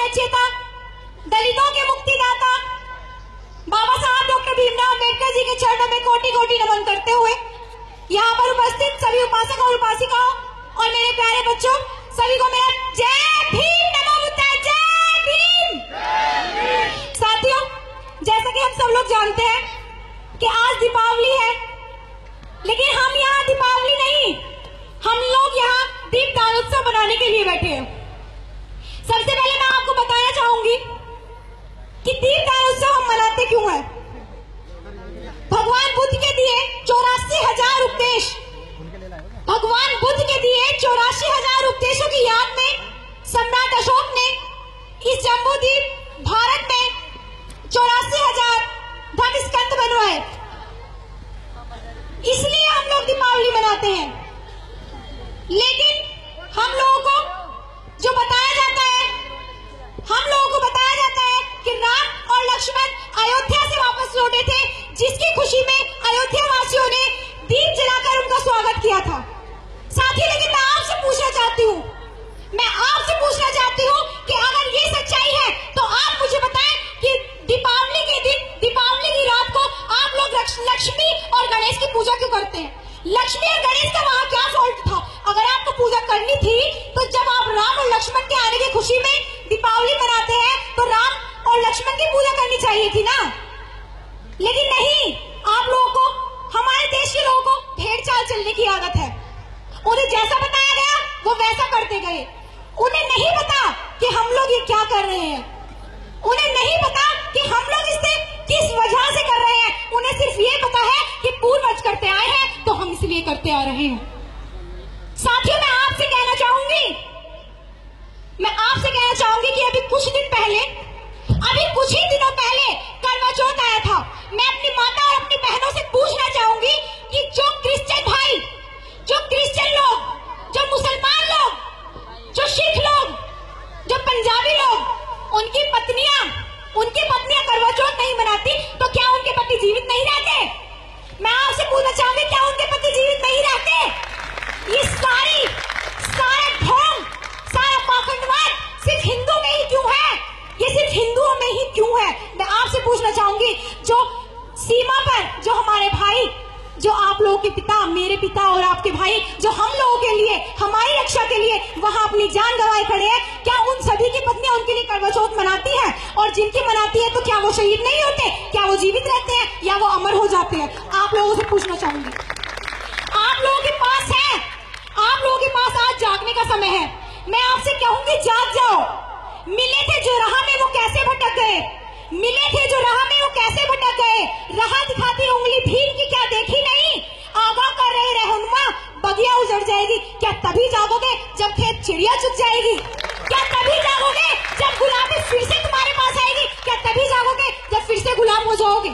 न्याय चेता, दलितों के मुक्तिदाता बाबा साहब डॉक्टर भीमराव अम्बेडकर जी के चरणों में कोटि कोटि नमन करते हुए यहाँ पर उपस्थित सभी उपासक और उपासिकाओं और मेरे प्यारे बच्चों सभी को मेरा जय भीम, नमो बुद्धाय, जय भीम। साथियों, जैसा कि हम सब लोग जानते हैं कि आज दीपावली है, लेकिन हम यहाँ दीपावली नहीं, हम लोग यहाँ दीपदान उत्सव मनाने के लिए बैठे हैं। सबसे पहले मैं आपको बताना चाहूंगी कि दीपदान उत्सव हम मनाते क्यों हैं। भगवान बुद्ध के दिए 84,000 उपदेश, भगवान बुद्ध के दिए 84,000 उपदेशों की याद में सम्राट अशोक ने इस जम्बूद्वीप भारत में 84,000 धन स्कंद बनवाए। इसलिए हम लोग दीपावली मनाते हैं। लेकिन हम लोगों को जो बताया जाता है, हम लोगों को बताया जाता है कि राम और लक्ष्मण अयोध्या से वापस लौटे थे, जिसकी खुशी में अयोध्या वासियों ने दीप जलाकर उनका स्वागत किया था। साथी, लेकिन मैं आपसे पूछना चाहती हूँ कि अगर ये सच्चाई है तो आप मुझे बताएं कि दीपावली के दिन, दीपावली की रात को आप लोग लक्ष्मी और गणेश की पूजा क्यों करते हैं? लक्ष्मी और गणेश का वहां क्या फॉल्ट था? अगर आपको पूजा करनी थी तो जब आप राम और लक्ष्मण के आने की खुशी में दीपावली मनाते हैं तो राम और लक्ष्मण की पूजा करनी चाहिए थी ना। लेकिन नहीं, आप लोगों को, हमारे देश के लोगों को भेड़ चाल चलने की आदत है। उन्हें जैसा बताया गया वो वैसा करते गए। उन्हें नहीं पता कि हम लोग ये क्या कर रहे हैं, उन्हें नहीं पता कि हम लोग इसे किस वजह से कर रहे हैं। उन्हें सिर्फ ये पता है कि पूर्वज करते आए हैं तो हम इसलिए करते आ रहे हैं। साथियों, मैं आपसे कहना चाहूंगी कि अभी कुछ ही दिनों पहले करवा चौथ आया था। मैं अपनी माता और अपनी बहनों से पूछना चाहूंगी कि जो क्रिश्चियन भाई, जो क्रिश्चियन लोग, जो मुसलमान लोग, जो सिख लोग, जो पंजाबी लोग, उनकी पत्नियां करवा चौथ नहीं मनाती तो क्या उनके पति जीवित नहीं रहते? मैं आपसे पूछना चाहूंगी, क्या उनके पति जीवित नहीं रहते? ये सारा ढोंग, सारा पाखंडवाद सिर्फ हिंदू में ही क्यों है? ये सिर्फ हिंदुओं में ही क्यों है? मैं आपसे पूछना चाहूंगी, जो सीमा पर जो हमारे भाई, जो आप लोगों के पिता, मेरे पिता और आपके भाई, जो हम लोगों के लिए, हमारी रक्षा के लिए वहां अपनी जान गंवाए खड़े हैं, क्या उन सभी की पत्नियां उनके लिए करवा चौथ मनाती हैं? और जिनकी मनाती है तो क्या वो शहीद नहीं होते? क्या वो जीवित रहते हैं या वो अमर हो जाते हैं? आप लोगों से पूछना चाहूंगी। आप लोगों के पास आज जागने का समय है। मैं आपसे कहूंगी, जाग जाओ। मिले थे जो राह में वो कैसे भटक गए, राह दिखाती उंगली भीड़ की क्या देखी नहीं, आगाह कर रहे रहनुमा बगिया उजड़ जाएगी। क्या तभी जागोगे जब खेत चिड़िया चुग जाएगी? क्या तभी जागोगे जब गुलाबी फिर से तुम्हारे पास आएगी? क्या तभी जागोगे जब फिर से गुलाम हो जाओगे?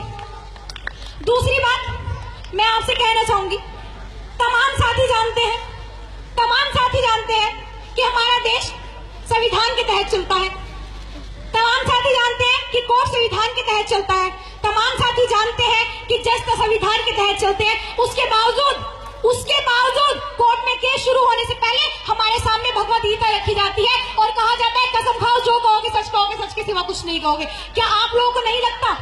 दूसरी बात मैं आपसे कहना चाहूंगी, तमाम साथी जानते हैं कि हमारा देश संविधान के तहत चलता है। तमाम साथी जानते हैं कि कोर्ट संविधान के तहत चलता है। तमाम साथी जानते हैं कि जज संविधान के तहत चलते हैं। उसके बावजूद कोर्ट में केस शुरू होने से पहले हमारे सामने भगवत गीता रखी जाती है और कहा जाता है, कसम खाओ, जो कहोगे सच के सिवा कुछ नहीं कहोगे। क्या आप लोगों को नहीं लगता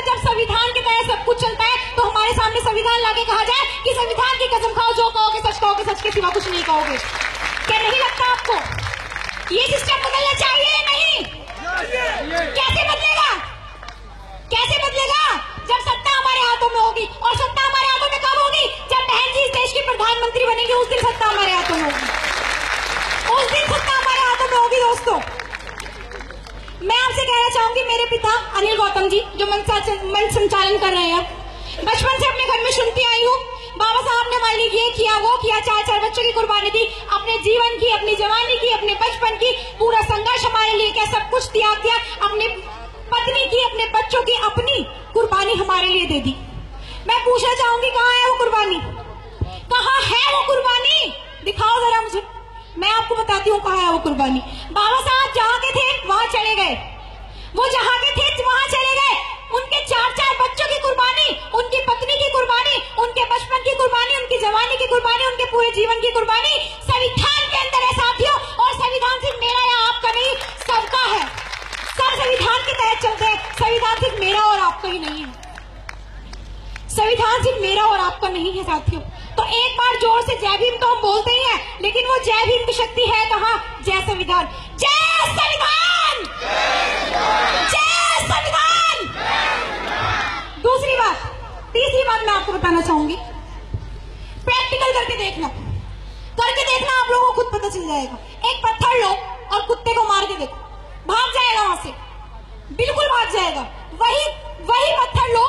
जब संविधान के तहत सब कुछ चलता है तो हमारे सामने संविधान लाके कहा जाए कि संविधान की कसम खाओ, जो कहोगे सच के सिवा कुछ नहीं कहोगे? क्या नहीं लगता आपको? ये सिस्टम बदलना चाहिए या नहीं? कैसे बदलेगा? जब सत्ता हमारे हाथों में होगी। और सत्ता हमारे हाथों में कब होगी? जब बहन जी इस देश की प्रधानमंत्री बनेंगे, उस दिन सत्ता हमारे हाथों में होगी। दोस्तों, मैं आपसे कहना चाहूंगी, मेरे पिता अनिल गौतम जी जो मंच संचालन कर रहे हैं, बचपन से अपने घर में सुनती आई हूँ, बाबा साहब ने हमारे लिए ये किया, वो किया, 4 बच्चों की कुर्बानी दी, अपने जीवन की, अपनी जवानी की, अपने बचपन की, पूरा संघर्ष हमारे लिए क्या सब कुछ त्याग दिया, अपनी पत्नी की, अपने बच्चों की अपनी कुर्बानी हमारे लिए दे दी। मैं पूछना चाहूंगी, कहाँ है वो कुर्बानी? दिखाओ जरा मुझे, मैं आपको बताती हूँ कहाँ है वो कुर्बानी। बाबा साहब जहाँ के थे वहां चले गए, वो जहाँ के थे वहां चले गए। उनके 4 बच्चों की कुर्बानी, उनकी पत्नी की कुर्बानी, उनके बचपन की कुर्बानी, उनकी जवानी की कुर्बानी, उनके पूरे जीवन की कुर्बानी संविधान के अंदर है साथियों। और संविधान सिर्फ मेरा या आपका नहीं, चलते हैं, संविधान सिर्फ मेरा और आपका ही नहीं है। संविधान सिर्फ मेरा और आपका नहीं है साथियों। तो एक बार जोर से जय भीम तो हम बोलते ही हैं, लेकिन वो जय भीम की शक्ति है कहाँ? जय संविधान, जय संविधान, जय संविधान। दूसरी बात, तीसरी बात मैं आपको बताना चाहूंगी, प्रैक्टिकल करके देखना, आप लोगों को खुद पता चल जाएगा। एक पत्थर लो और कुत्ते को मार के देखो, भाग जाएगा वहां से, बिल्कुल भाग जाएगा। वही पत्थर लो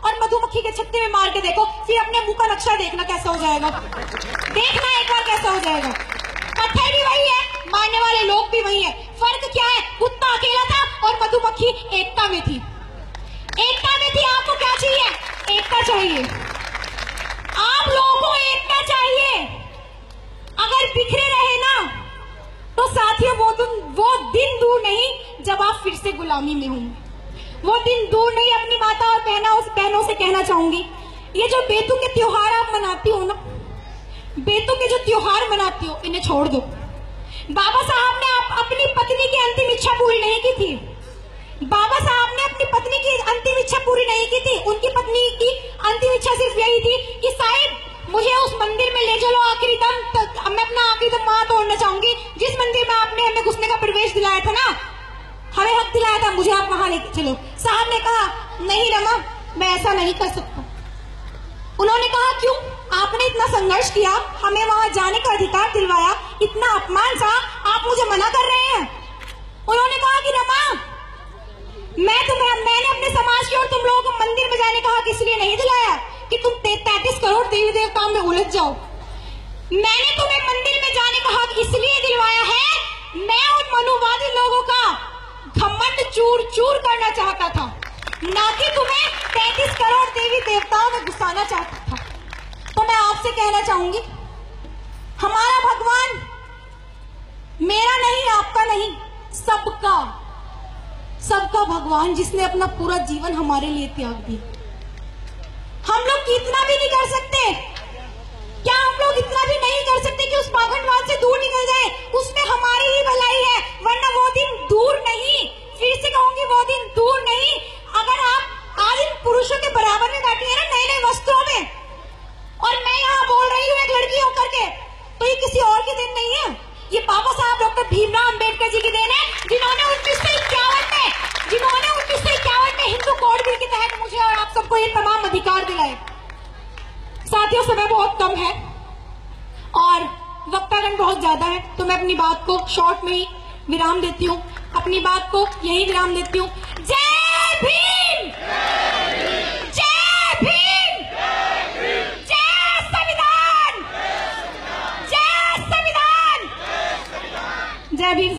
और मधुमक्खी के छत्ते में मार के देखो, फिर अपने मुंह का नक्शा देखना कैसा हो जाएगा, देखना एक बार कैसा हो जाएगा। पत्थर भी वही है, मारने वाले लोग भी वही है, फर्क क्या है? कुत्ता अकेला था और मधुमक्खी एकता में थी, एकता में थी। आपको क्या चाहिए? एकता चाहिए, आप लोगों को एकता चाहिए। अगर बिखरे रहे ना तो साथियों वो दिन दूर नहीं जब आप फिर से गुलामी में होंगे, वो दिन दूर नहीं। अपनी माता और बहनों से कहना चाहूंगी, ये जो बेतु के त्योहार आप मनाती हो ना, बेतु के जो त्योहार मनाती हो, इन्हें छोड़ दो। बाबा साहब ने अपनी पत्नी की अंतिम इच्छा पूरी नहीं की थी, बाबा साहब ने अपनी पत्नी की अंतिम इच्छा पूरी नहीं की थी। उनकी पत्नी की अंतिम इच्छा सिर्फ यही थी कि साहिब मुझे उस मंदिर में ले चलो आखिरी दम तक, मैं अपना आखिरी दम वहां तोड़ना चाहूंगी जिस मंदिर में आपने हमें घुसने का प्रवेश दिलाया था ना, हमें हक दिलाया था, मुझे आप वहां लेके चलो। साहब ने कहा नहीं रमा, मैं ऐसा नहीं कर सकता। उन्होंने कहा क्यों? आपने इतना संघर्ष किया, हमें वहां जाने का अधिकार दिलवाया, इतना अपमान सहा, आप मुझे मना कर रहे हैं। उन्होंने कहा कि रमा, मैंने अपने समाज की और तुम लोगों को मंदिर में जाने का हक इसलिए नहीं दिलाया कि तुम 33 करोड़ देवी देवताओं में उलझ जाओ। मैंने तुम्हें मंदिर में जाने का हक इसलिए दिलवाया है, मैं उन मनुवादी लोगों का घमंड चूर चूर करना चाहता था, ना कि तुम्हें 33 करोड़ देवी देवताओं में घुसाना चाहता था। तो मैं आपसे कहना चाहूंगी, हमारा भगवान मेरा नहीं, आपका नहीं, सबका भगवान, जिसने अपना पूरा जीवन हमारे लिए त्याग दिया। हम लोग कितना भी नहीं कर सकते, क्या हम लोग इतना भी नहीं कर सकते कि उस पाखंडवाद से दूर निकल जाए? उसमें हमारी ही भलाई है, वरना वो दिन दूर नहीं, फिर से कहूंगी वो दिन दूर नहीं। अगर आप आज इन पुरुषों के बराबर में बैठी है ना, नए नए वस्त्रों में, और मैं यहाँ बोल रही हूँ एक लड़की होकर के, तो ये किसी और की देन नहीं है, ये बाबा साहब डॉक्टर भीमराव अंबेडकर जी की देन है, जिन्होंने 1951 में हिंदू कोड बिल के तहत मुझे और आप सबको ये तमाम अधिकार दिलाए। साथियों, समय बहुत कम है और वक्तागण बहुत ज्यादा है, तो मैं अपनी बात को शॉर्ट में ही विराम देती हूँ, अपनी बात को यही विराम देती हूँ। जय भीम, जय भीम, जय संविधान, जय संविधान, जय भीम।